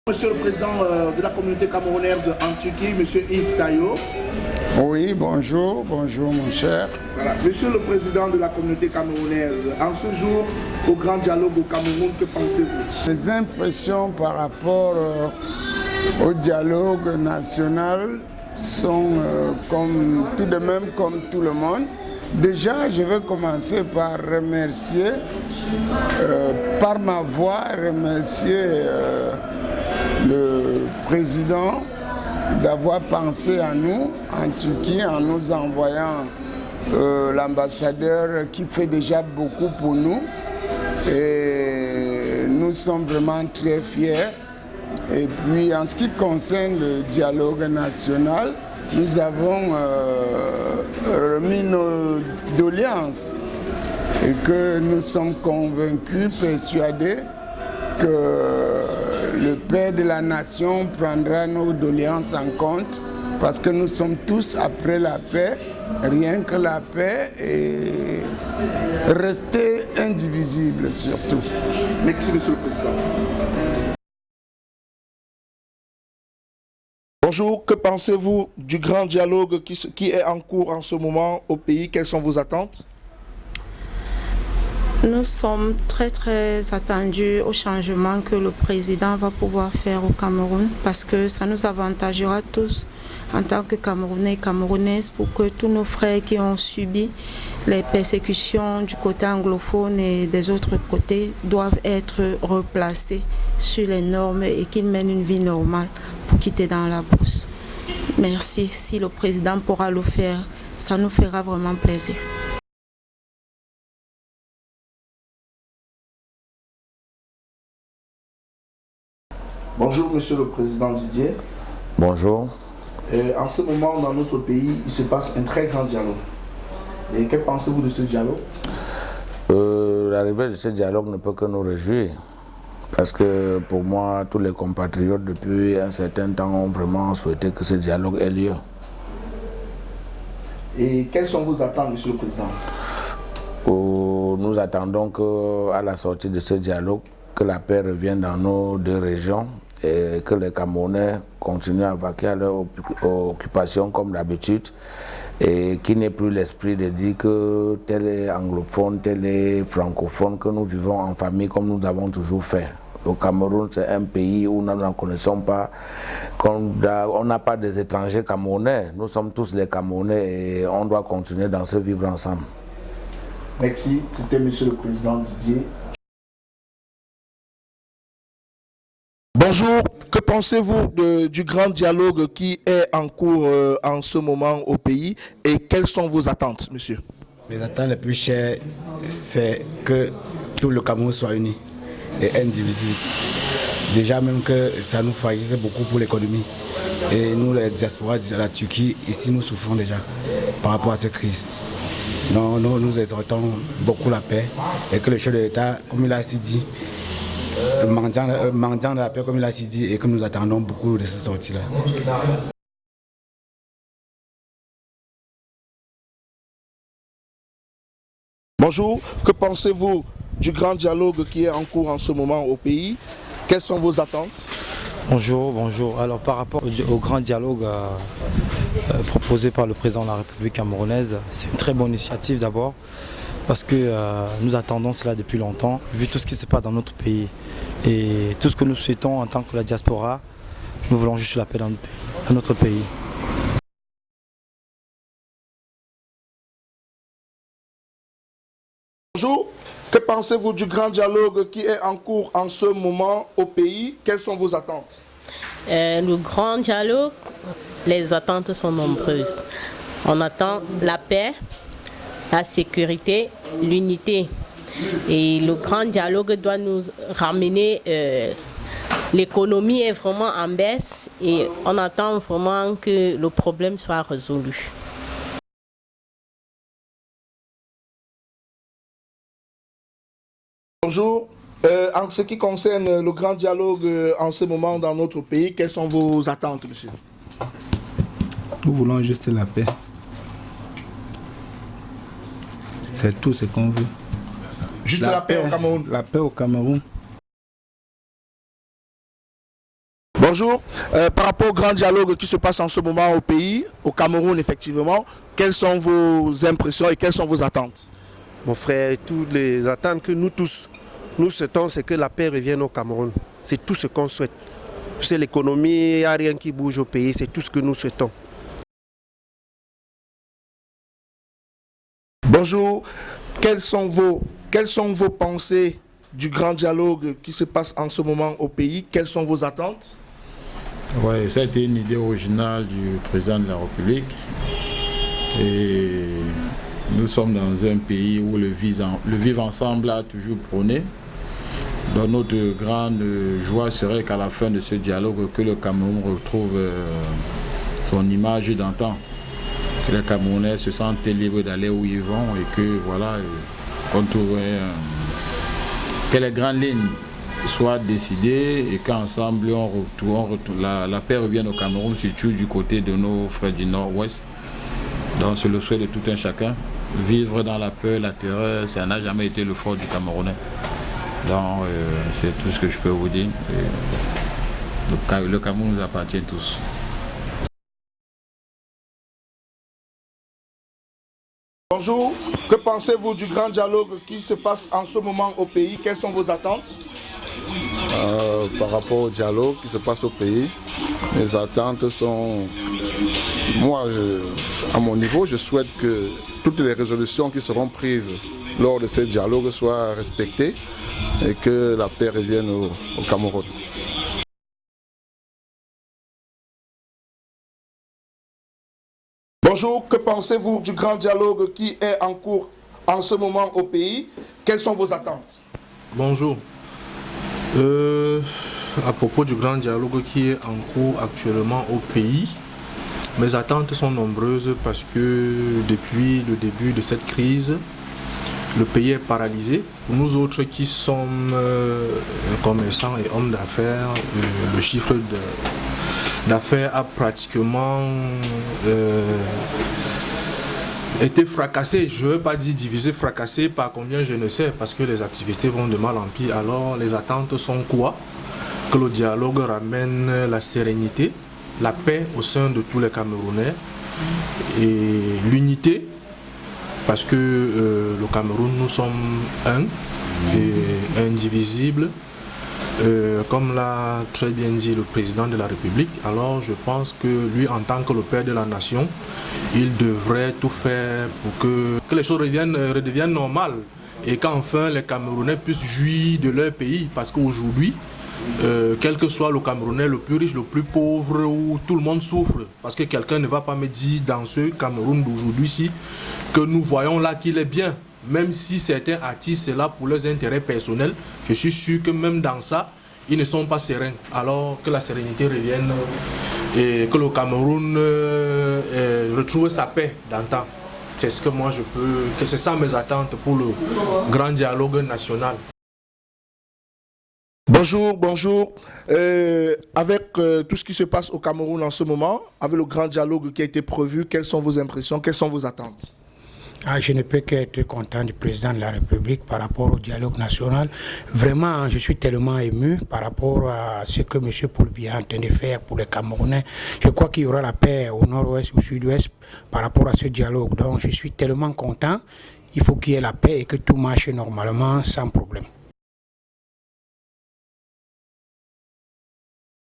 Monsieur le Président de la communauté camerounaise en Turquie, Monsieur Yves Tayo. Oui, bonjour mon cher. Voilà. Monsieur le Président de la communauté camerounaise, en ce jour au grand dialogue au Cameroun, que pensez-vous? Les impressions par rapport au dialogue national sont tout de même comme tout le monde. Déjà, je vais commencer par remercier, par ma voix, remercier le président d'avoir pensé à nous en Turquie en nous envoyant l'ambassadeur qui fait déjà beaucoup pour nous. Et nous sommes vraiment très fiers. Et puis en ce qui concerne le dialogue national, nous avons remis nos doléances et que nous sommes convaincus, persuadés que le Père de la Nation prendra nos doléances en compte parce que nous sommes tous après la paix, rien que la paix et rester indivisible surtout. Merci, Monsieur le Président. Bonjour, que pensez-vous du grand dialogue qui est en cours en ce moment au pays? Quelles sont vos attentes? Nous sommes très attendus au changement que le président va pouvoir faire au Cameroun parce que ça nous avantagera tous en tant que Camerounais et Camerounaises pour que tous nos frères qui ont subi les persécutions du côté anglophone et des autres côtés doivent être replacés sur les normes et qu'ils mènent une vie normale pour quitter dans la bourse. Merci. Si le président pourra le faire, ça nous fera vraiment plaisir. Bonjour, Monsieur le Président Didier. Bonjour. En ce moment, dans notre pays, il se passe un très grand dialogue. Et que pensez-vous de ce dialogue? L'arrivée de ce dialogue ne peut que nous réjouir. Parce que pour moi, tous les compatriotes depuis un certain temps ont vraiment souhaité que ce dialogue ait lieu. Et quelles sont vos attentes, Monsieur le Président? Nous attendons qu'à la sortie de ce dialogue, que la paix revienne dans nos deux régions et que les Camerounais continuent à vaquer à leur occupation comme d'habitude et qu'il n'ait plus l'esprit de dire que tel est anglophone, tel est francophone, que nous vivons en famille comme nous avons toujours fait. Le Cameroun, c'est un pays où nous ne connaissons pas, on n'a pas des étrangers camerounais, nous sommes tous les Camerounais et on doit continuer dans ce vivre ensemble. Merci, c'était Monsieur le Président Didier. Bonjour, que pensez-vous du grand dialogue qui est en cours en ce moment au pays et quelles sont vos attentes, monsieur? Mes attentes les plus chères, c'est que tout le Cameroun soit uni et indivisible. Déjà même que ça nous fragilise beaucoup pour l'économie. Et nous, les diasporas de la Turquie, ici, nous souffrons déjà par rapport à cette crise. Nous exhortons beaucoup la paix et que le chef de l'État, comme il a ainsi dit, mendiant de la paix comme il a dit et que nous attendons beaucoup de ce sortie-là. Bonjour, que pensez-vous du grand dialogue qui est en cours en ce moment au pays? Quelles sont vos attentes? Bonjour. Alors par rapport au grand dialogue proposé par le président de la République camerounaise, c'est une très bonne initiative d'abord. Parce que nous attendons cela depuis longtemps, vu tout ce qui se passe dans notre pays. Et tout ce que nous souhaitons en tant que la diaspora, nous voulons juste la paix dans notre pays. Bonjour, que pensez-vous du grand dialogue qui est en cours en ce moment au pays? Quelles sont vos attentes? Le grand dialogue, les attentes sont nombreuses. On attend la paix, la sécurité, l'unité. Et le grand dialogue doit nous ramener, l'économie est vraiment en baisse et on attend vraiment que le problème soit résolu. Bonjour, en ce qui concerne le grand dialogue en ce moment dans notre pays, quelles sont vos attentes, monsieur? Nous voulons juste la paix. C'est tout ce qu'on veut. Juste la paix au Cameroun. La paix au Cameroun. Bonjour. Par rapport au grand dialogue qui se passe en ce moment au pays, au Cameroun effectivement, quelles sont vos impressions et quelles sont vos attentes? Mon frère, toutes les attentes que nous tous, nous souhaitons, c'est que la paix revienne au Cameroun. C'est tout ce qu'on souhaite. C'est l'économie, il n'y a rien qui bouge au pays, c'est tout ce que nous souhaitons. Bonjour. Quelles sont vos pensées du grand dialogue qui se passe en ce moment au pays? Quelles sont vos attentes? Oui, ça a été une idée originale du président de la République. Et nous sommes dans un pays où le vivre ensemble a toujours prôné. Donc notre grande joie serait qu'à la fin de ce dialogue, que le Cameroun retrouve son image d'antan. Que les Camerounais se sentent libres d'aller où ils vont et que voilà, qu'on trouve que les grandes lignes soient décidées et qu'ensemble la paix revienne au Cameroun, surtout du côté de nos frères du Nord-Ouest. Donc c'est le souhait de tout un chacun. Vivre dans la peur, la terreur, ça n'a jamais été le fort du Camerounais. Donc c'est tout ce que je peux vous dire. Le Cameroun nous appartient tous. Bonjour, que pensez-vous du grand dialogue qui se passe en ce moment au pays? Quelles sont vos attentes? Par rapport au dialogue qui se passe au pays, mes attentes sont... Moi, à mon niveau, je souhaite que toutes les résolutions qui seront prises lors de ce dialogue soient respectées et que la paix revienne au Cameroun. Bonjour, que pensez-vous du grand dialogue qui est en cours en ce moment au pays? Quelles sont vos attentes? Bonjour. À propos du grand dialogue qui est en cours actuellement au pays, mes attentes sont nombreuses parce que depuis le début de cette crise, le pays est paralysé. Pour nous autres qui sommes commerçants et hommes d'affaires, le chiffre d'affaires a pratiquement été fracassé. Je ne veux pas dire divisé, fracassé par combien je ne sais, parce que les activités vont de mal en pis. Alors les attentes sont quoi? Que le dialogue ramène la sérénité, la paix au sein de tous les Camerounais et l'unité, parce que le Cameroun, nous sommes un et indivisibles. Comme l'a très bien dit le président de la République, alors je pense que lui, en tant que le père de la nation, il devrait tout faire pour que les choses redeviennent normales et qu'enfin les Camerounais puissent jouir de leur pays. Parce qu'aujourd'hui, quel que soit le Camerounais, le plus riche, le plus pauvre, où tout le monde souffre. Parce que quelqu'un ne va pas me dire dans ce Cameroun d'aujourd'hui-ci que nous voyons là qu'il est bien. Même si certains artistes sont là pour leurs intérêts personnels, je suis sûr que même dans ça, ils ne sont pas sereins. Alors que la sérénité revienne et que le Cameroun retrouve sa paix d'antan. C'est ce que moi je peux, que c'est ça mes attentes pour le grand dialogue national. Bonjour, bonjour. Avec tout ce qui se passe au Cameroun en ce moment, avec le grand dialogue qui a été prévu, quelles sont vos impressions, quelles sont vos attentes? Je ne peux qu'être content du président de la République par rapport au dialogue national. Vraiment, je suis tellement ému par rapport à ce que M. Paul Biya est en train de faire pour les Camerounais. Je crois qu'il y aura la paix au nord-ouest, au sud-ouest par rapport à ce dialogue. Donc, je suis tellement content. Il faut qu'il y ait la paix et que tout marche normalement sans problème.